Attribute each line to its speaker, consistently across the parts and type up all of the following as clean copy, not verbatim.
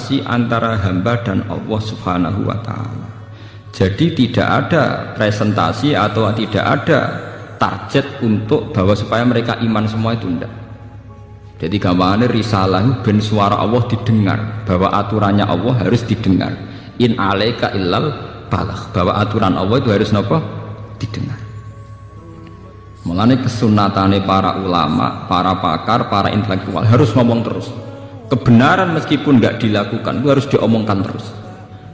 Speaker 1: representasi antara hamba dan Allah Subhanahu wa ta'ala. Jadi tidak ada presentasi atau tidak ada target untuk bahwa supaya mereka iman semua itu enggak. Jadi gambarannya risalah ben suara Allah didengar, bahwa aturannya Allah harus didengar. In alaika illal balagh, bahwa aturan Allah itu harus napa? Didengar. Mulane kesunatane para ulama, para pakar, para intelektual harus ngomong terus. Kebenaran meskipun nggak dilakukan itu harus diomongkan terus.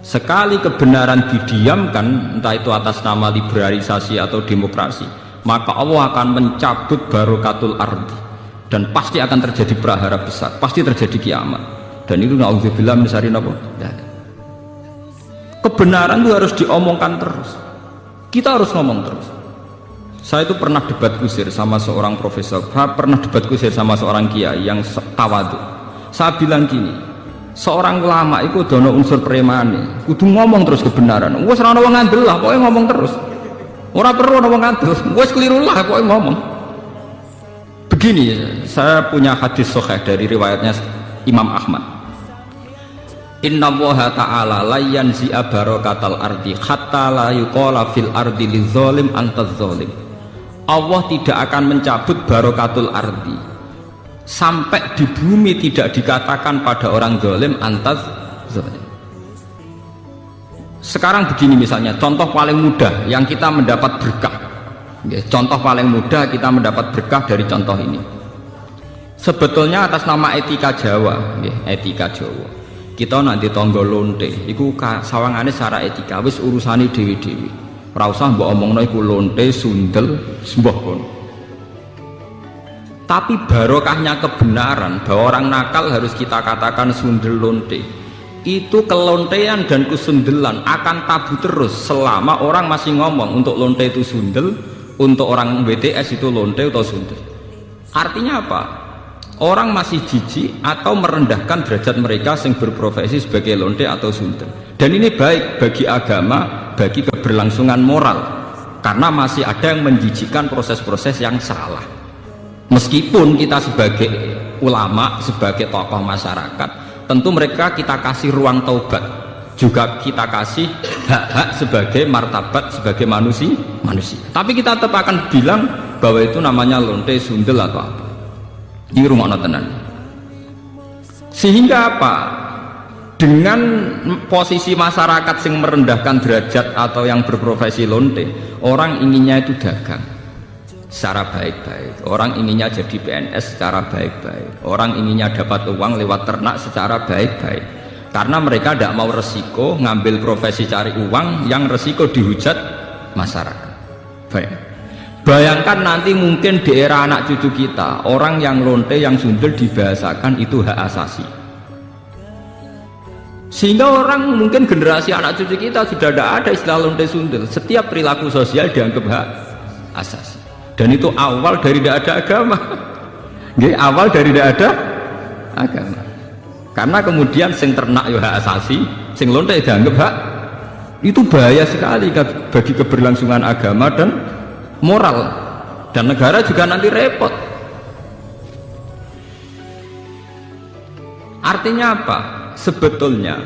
Speaker 1: Sekali kebenaran didiamkan, entah itu atas nama liberalisasi atau demokrasi, maka Allah akan mencabut barokatul ardi, dan pasti akan terjadi prahara besar, pasti terjadi kiamat. Dan itu na'udzubillah min syarri napa? Kebenaran itu harus diomongkan terus. Kita harus ngomong terus. Saya itu pernah debat kusir sama seorang profesor, pernah debat kusir sama seorang kiai yang tawadhu. Saya bilang gini, seorang ulama itu dono unsur premane, kudu ngomong terus kebenaran. Wes ora ono wong ngandel lah, pokoke ngomong terus. Ora perlu ono wong ngandel, wes keliru lah pokoke ngomong. Begini, saya punya hadis sahih dari riwayatnya Imam Ahmad. Inna Allaha ta'ala la yanzi'a barakatal ardi hatta la yuqala fil ardi lizalim antaz zalim. Allah tidak akan mencabut barokatul ardi sampai di bumi tidak dikatakan pada orang zalim antaz zalim. Sekarang begini misalnya, contoh paling mudah yang kita mendapat berkah. Contoh paling mudah kita mendapat berkah dari contoh ini. Sebetulnya atas nama etika Jawa, etika Jawa. Kita nanti tonggo lonte, iku sawangane secara etika, wis urusane dewi-dewi. Ora usah mbok omongno iku lonte, sundel, sembah kono. Tapi barokahnya kebenaran bahwa orang nakal harus kita katakan sundel lonte. Itu kelontean dan kesundelan akan tabu terus selama orang masih ngomong untuk lonte itu sundel, untuk orang BTS itu lonte atau sundel. Artinya apa? Orang masih jijik atau merendahkan derajat mereka yang berprofesi sebagai lonte atau sundel. Dan ini baik bagi agama, bagi keberlangsungan moral, karena masih ada yang menjijikkan proses-proses yang salah. Meskipun kita sebagai ulama, sebagai tokoh masyarakat, tentu mereka kita kasih ruang taubat, juga kita kasih hak-hak sebagai martabat, sebagai manusia. Tapi kita tetap akan bilang bahwa itu namanya lonte, sundel atau apa. Ini rumah tenan. Sehingga apa? Dengan posisi masyarakat yang merendahkan derajat atau yang berprofesi lonte, orang inginnya itu dagang secara baik-baik, orang inginnya jadi PNS secara baik-baik, orang inginnya dapat uang lewat ternak secara baik-baik, karena mereka tidak mau resiko ngambil profesi cari uang yang resiko dihujat masyarakat. Baik. Bayangkan nanti mungkin di era anak cucu kita, orang yang lonte, yang sundel dibahasakan itu hak asasi. Sehingga orang mungkin generasi anak cucu kita sudah tidak ada istilah lonte sundel. Setiap perilaku sosial dianggap hak asasi. Dan itu awal dari tidak ada agama. Awal dari tidak ada agama. Karena kemudian sing ternak ya hak asasi, sing lonte dianggap hak. Itu bahaya sekali bagi keberlangsungan agama dan moral, dan negara juga nanti repot. Artinya apa? Sebetulnya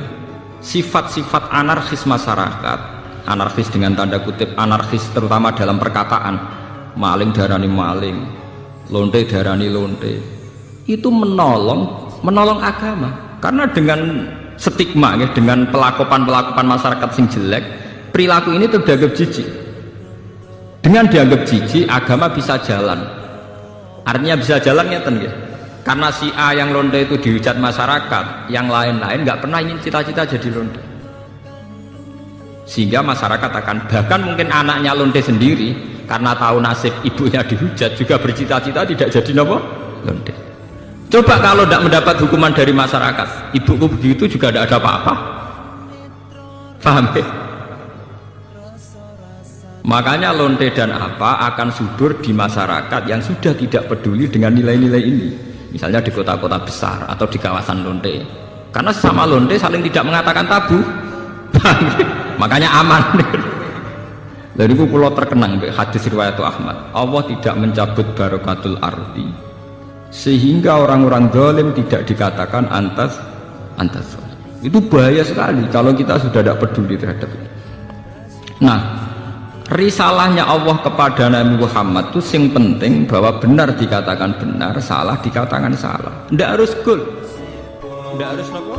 Speaker 1: sifat-sifat anarkis masyarakat, anarkis dengan tanda kutip anarkis terutama dalam perkataan, maling darani maling, lonte darani lonte, itu menolong agama. Karena dengan stigma, dengan pelakupan masyarakat sing jelek, perilaku ini terdianggap jijik. Dengan dianggap jijik, agama bisa jalan. Artinya bisa jalan ngeten ya. Karena si A yang lonte itu dihujat masyarakat, yang lain-lain nggak pernah ingin cita-cita jadi lonte. Sehingga masyarakat akan, bahkan mungkin anaknya lonte sendiri, karena tahu nasib ibunya dihujat, juga bercita-cita tidak jadi nopo lonte. Coba kalau tidak mendapat hukuman dari masyarakat, ibuku begitu juga tidak ada apa-apa. Paham ya? Makanya lonte dan apa akan subur di masyarakat yang sudah tidak peduli dengan nilai-nilai ini. Misalnya di kota-kota besar atau di kawasan lonte. Karena sama lonte saling tidak mengatakan tabu. Makanya aman. Dari itu pulau terkenang hadis riwayat Ahmad. Allah tidak mencabut barokatul ardi sehingga orang-orang zalim tidak dikatakan antas. Itu bahaya sekali kalau kita sudah tidak peduli terhadap itu. Nah, risalahnya Allah kepada Nabi Muhammad itu sing penting bahwa benar dikatakan benar, salah dikatakan salah. Tidak harus gol, tidak harus apa?